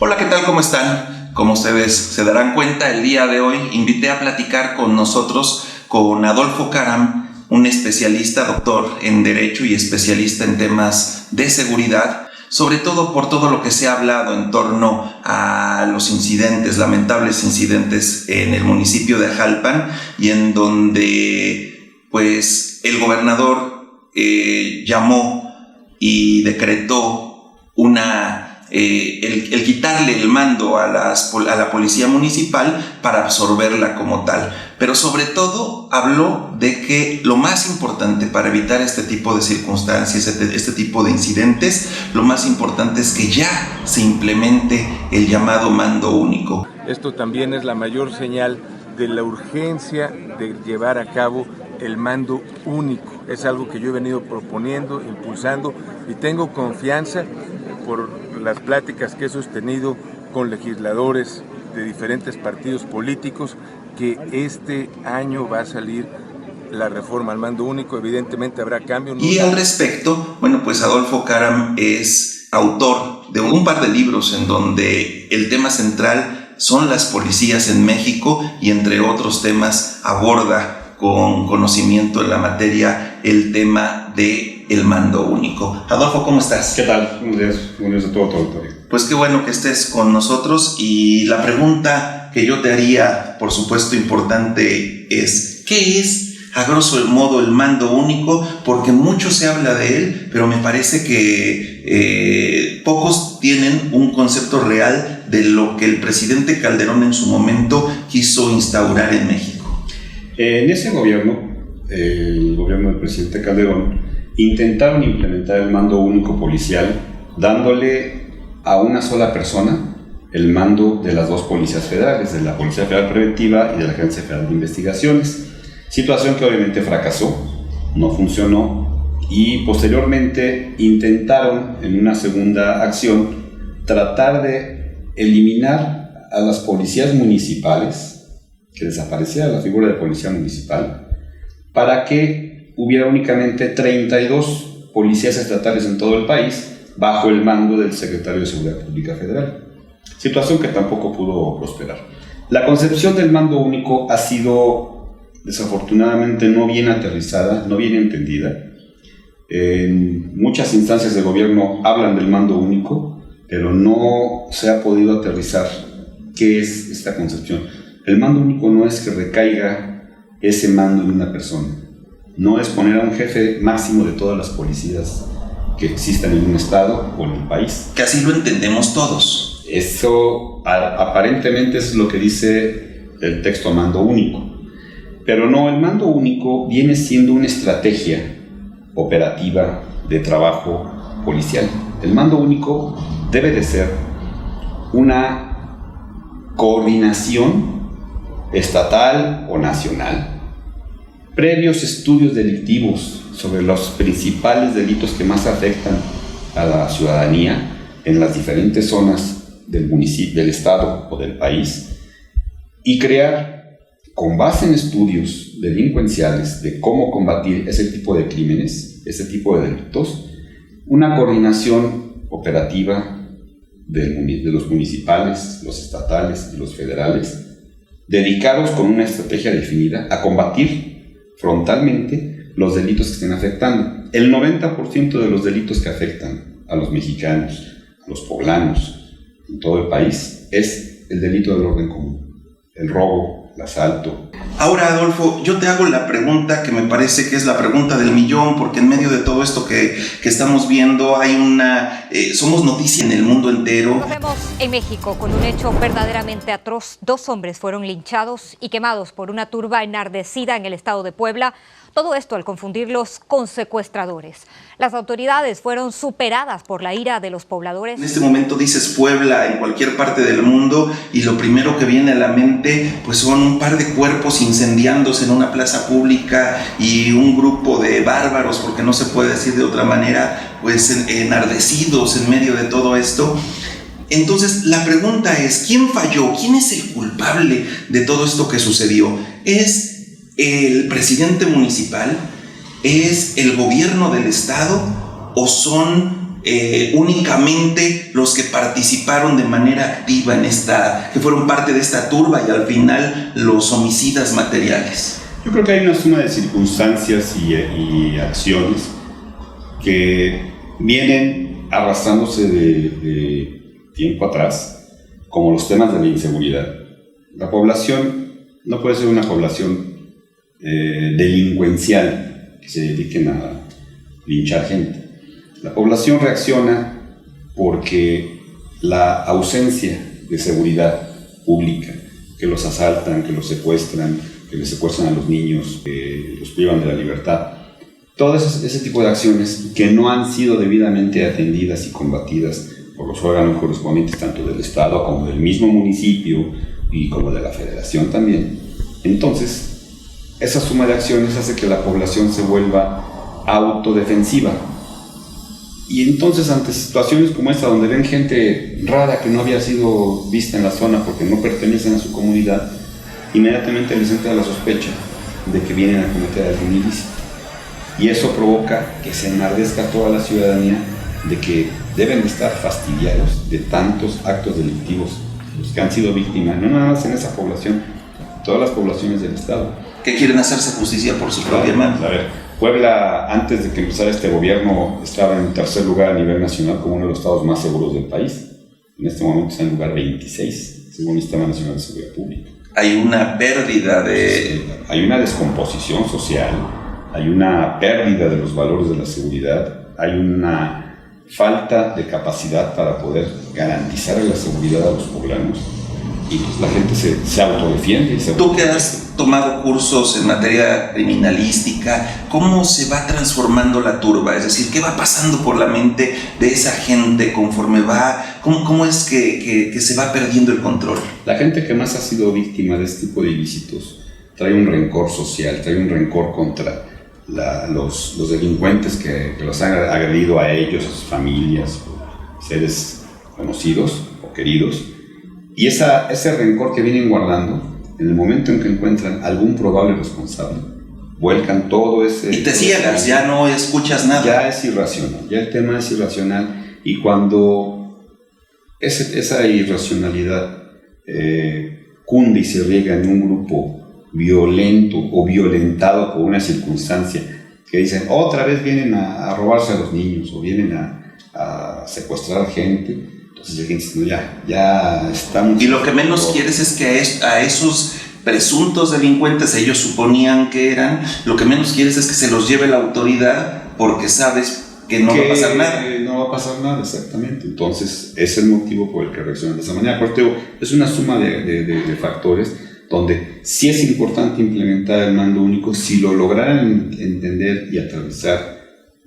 Hola, ¿qué tal? ¿Cómo están? Como ustedes se darán cuenta, el día de hoy invité a platicar con nosotros con Adolfo Caram, un especialista, doctor en Derecho y especialista en temas de seguridad, sobre todo por todo lo que se ha hablado en torno a los incidentes, lamentables incidentes en el municipio de Ajalpan, y en donde pues el gobernador llamó y decretó el quitarle el mando a la policía municipal para absorberla como tal. Pero sobre todo habló de que lo más importante para evitar este tipo de circunstancias, este tipo de incidentes, lo más importante es que ya se implemente el llamado mando único. Esto también es la mayor señal de la urgencia de llevar a cabo el mando único. Es algo que yo he venido proponiendo, impulsando, y tengo confianza por las pláticas que he sostenido con legisladores de diferentes partidos políticos, que este año va a salir la reforma al mando único. Evidentemente habrá cambios. Y al respecto, bueno, pues Adolfo Caram es autor de un par de libros en donde el tema central son las policías en México, y entre otros temas aborda con conocimiento en la materia el tema del mando único. Adolfo, ¿cómo estás? ¿Qué tal? Buenos días a todo tu auditorio. Pues qué bueno que estés con nosotros, y la pregunta que yo te haría, por supuesto importante, es ¿qué es a grosso modo el mando único? Porque mucho se habla de él, pero me parece que pocos tienen un concepto real de lo que el presidente Calderón en su momento quiso instaurar en México. En ese gobierno, el gobierno del presidente Calderón, intentaron implementar el mando único policial, dándole a una sola persona el mando de las dos policías federales, de la Policía Federal Preventiva y de la Agencia Federal de Investigaciones. Situación que obviamente fracasó, no funcionó, y posteriormente intentaron en una segunda acción tratar de eliminar a las policías municipales, que desapareciera la figura de policía municipal, para que hubiera únicamente 32 policías estatales en todo el país bajo el mando del secretario de Seguridad Pública Federal. Situación que tampoco pudo prosperar. La concepción del mando único ha sido desafortunadamente no bien aterrizada, no bien entendida. En muchas instancias de gobierno hablan del mando único, pero no se ha podido aterrizar qué es esta concepción. El mando único no es que recaiga ese mando en una persona, no es poner a un jefe máximo de todas las policías que existan en un estado o en el país. Que así lo entendemos todos. Eso aparentemente es lo que dice el texto mando único. Pero no, el mando único viene siendo una estrategia operativa de trabajo policial. El mando único debe de ser una coordinación estatal o nacional, previos estudios delictivos sobre los principales delitos que más afectan a la ciudadanía en las diferentes zonas del municipio, del estado o del país, y crear, con base en estudios delincuenciales de cómo combatir ese tipo de crímenes, ese tipo de delitos, una coordinación operativa de los municipales, los estatales y los federales, dedicados con una estrategia definida a combatir frontalmente los delitos que estén afectando. El 90% de los delitos que afectan a los mexicanos, a los poblanos, en todo el país, es el delito del orden común, el robo, el asalto. Ahora, Adolfo, yo te hago la pregunta que me parece que es la pregunta del millón, porque en medio de todo esto que estamos viendo hay somos noticia en el mundo entero. Nos vemos en México con un hecho verdaderamente atroz. 2 hombres fueron linchados y quemados por una turba enardecida en el estado de Puebla. Todo esto al confundirlos con secuestradores. Las autoridades fueron superadas por la ira de los pobladores. En este momento dices Puebla en cualquier parte del mundo y lo primero que viene a la mente pues son un par de cuerpos incendiándose en una plaza pública y un grupo de bárbaros, porque no se puede decir de otra manera, pues enardecidos en medio de todo esto. Entonces la pregunta es, ¿quién falló? ¿Quién es el culpable de todo esto que sucedió? ¿Es el presidente municipal? ¿Es el gobierno del estado? ¿O son únicamente los que participaron de manera activa en que fueron parte de esta turba y al final los homicidas materiales? Yo creo que hay una suma de circunstancias y acciones que vienen arrastrándose de tiempo atrás, como los temas de la inseguridad. La población no puede ser una población delincuencial que se dediquen a linchar gente. La población reacciona porque la ausencia de seguridad pública, que los asaltan, que los secuestran, que les secuestran a los niños, que los privan de la libertad, todo ese tipo de acciones que no han sido debidamente atendidas y combatidas por los órganos correspondientes tanto del Estado como del mismo municipio y como de la Federación también. Entonces, esa suma de acciones hace que la población se vuelva autodefensiva. Y entonces, ante situaciones como esta, donde ven gente rara que no había sido vista en la zona porque no pertenecen a su comunidad, inmediatamente les entra la sospecha de que vienen a cometer algún ilícito. Y eso provoca que se enardezca toda la ciudadanía de que deben de estar fastidiados de tantos actos delictivos, los que han sido víctimas, no nada más en esa población, todas las poblaciones del Estado. Que quieren hacerse justicia por su propia mano. A ver, Puebla, antes de que empezara este gobierno, estaba en tercer lugar a nivel nacional como uno de los estados más seguros del país. En este momento está en lugar 26, según el Sistema Nacional de Seguridad Pública. Hay una pérdida de... Hay una descomposición social, hay una pérdida de los valores de la seguridad, hay una falta de capacidad para poder garantizar la seguridad a los poblanos. Y pues la gente se autodefiende. Tú que has tomado cursos en materia criminalística, ¿cómo se va transformando la turba? Es decir, ¿qué va pasando por la mente de esa gente conforme va? ¿Cómo es que se va perdiendo el control? La gente que más ha sido víctima de este tipo de ilícitos trae un rencor social, trae un rencor contra los delincuentes que los han agredido a ellos, a sus familias, seres conocidos o queridos. Y ese rencor que vienen guardando, en el momento en que encuentran algún probable responsable, vuelcan todo ese... Y te ciegas, ya no escuchas nada. Ya es irracional, ya el tema es irracional. Y cuando esa irracionalidad cunde y se riega en un grupo violento o violentado por una circunstancia, que dicen, otra vez vienen a robarse a los niños o vienen a secuestrar gente. Entonces la gente dice, ya estamos... Y lo que menos quieres es que a esos presuntos delincuentes, ellos suponían que eran, lo que menos quieres es que se los lleve la autoridad porque sabes que no va a pasar nada. No va a pasar nada, exactamente. Entonces es el motivo por el que reaccionan de esa manera. Porque es una suma de factores donde sí es importante implementar el mando único si lo lograran entender y aterrizar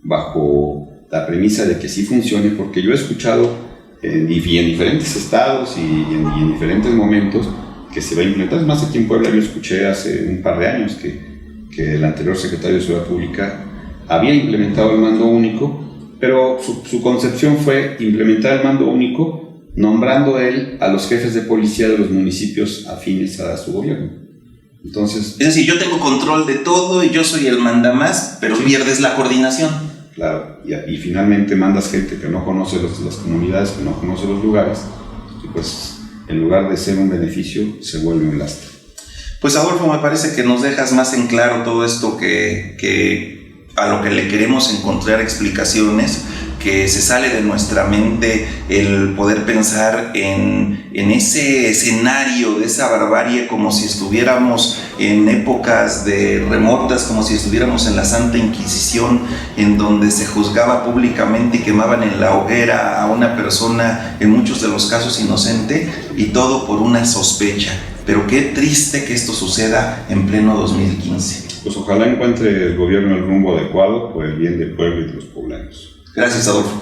bajo la premisa de que sí funcione, porque yo he escuchado en diferentes estados y en diferentes momentos que se va a implementar. Es más, aquí en Puebla yo escuché hace un par de años que el anterior secretario de Seguridad Pública había implementado el mando único, pero su concepción fue implementar el mando único nombrando él a los jefes de policía de los municipios afines a su gobierno. Entonces, es decir, yo tengo control de todo y yo soy el mandamás, pero sí, pierdes la coordinación. Claro, y finalmente mandas gente que no conoce las comunidades, que no conoce los lugares, y pues en lugar de ser un beneficio, se vuelve un lastre. Pues Adolfo, me parece que nos dejas más en claro todo esto que a lo que le queremos encontrar explicaciones, que se sale de nuestra mente el poder pensar en ese escenario de esa barbarie como si estuviéramos en épocas remotas, como si estuviéramos en la Santa Inquisición, en donde se juzgaba públicamente y quemaban en la hoguera a una persona, en muchos de los casos inocente, y todo por una sospecha. Pero qué triste que esto suceda en pleno 2015. Pues ojalá encuentre el gobierno el rumbo adecuado por el bien del pueblo y de los poblanos. Gracias, Adolfo.